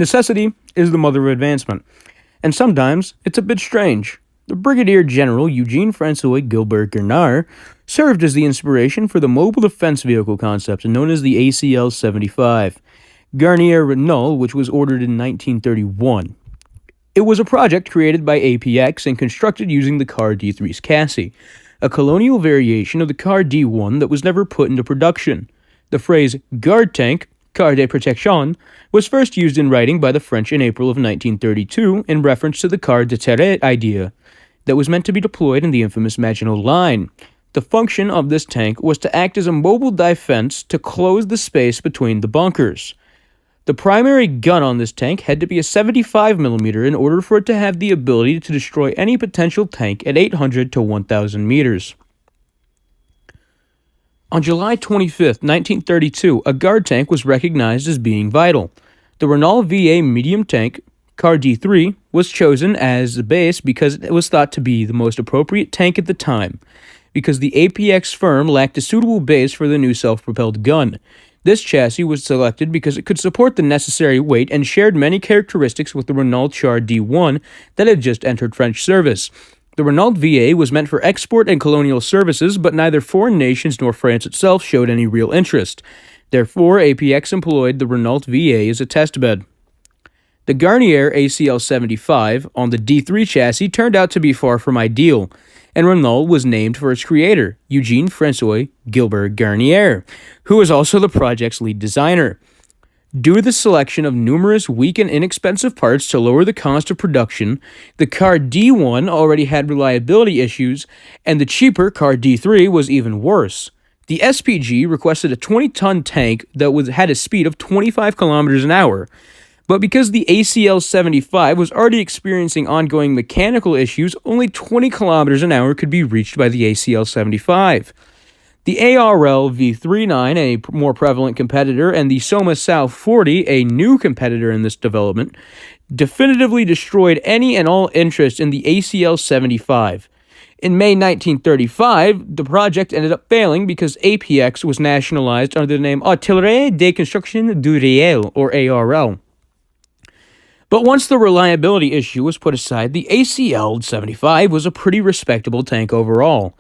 Necessity is the mother of advancement, and sometimes it's a bit strange. The Brigadier General Eugene Francois Gilbert Gernard served as the inspiration for the mobile defense vehicle concept known as the ACL-75, Garnier Renault, which was ordered in 1931. It was a project created by APX and constructed using the Car D3's chassis, a colonial variation of the Car D1 that was never put into production. The phrase guard tank, car de protection, was first used in writing by the French in April of 1932 in reference to the car de terre idea that was meant to be deployed in the infamous Maginot Line. The function of this tank was to act as a mobile defense to close the space between the bunkers. The primary gun on this tank had to be a 75mm in order for it to have the ability to destroy any potential tank at 800 to 1,000 meters. On July 25, 1932, a guard tank was recognized as being vital. The Renault VA medium tank, Car D3, was chosen as the base because it was thought to be the most appropriate tank at the time, because the APX firm lacked a suitable base for the new self-propelled gun. This chassis was selected because it could support the necessary weight and shared many characteristics with the Renault Char D1 that had just entered French service. The Renault VA was meant for export and colonial services, but neither foreign nations nor France itself showed any real interest. Therefore, APX employed the Renault VA as a testbed. The Garnier ACL-75 on the D3 chassis turned out to be far from ideal, and Renault was named for its creator, Eugene Francois Gilbert Garnier, who was also the project's lead designer. Due to the selection of numerous weak and inexpensive parts to lower the cost of production, the Car D1 already had reliability issues, and the cheaper Car D3 was even worse. The SPG requested a 20-ton tank that had a speed of 25 kilometers an hour, but because the ACL-75 was already experiencing ongoing mechanical issues, only 20 kilometers an hour could be reached by the ACL-75. The ARL V39, a more prevalent competitor, and the Soma Sao 40, a new competitor in this development, definitively destroyed any and all interest in the ACL-75. In May 1935, the project ended up failing because APX was nationalized under the name Artillerie de Construction du Réel, or ARL. But once the reliability issue was put aside, the ACL-75 was a pretty respectable tank overall.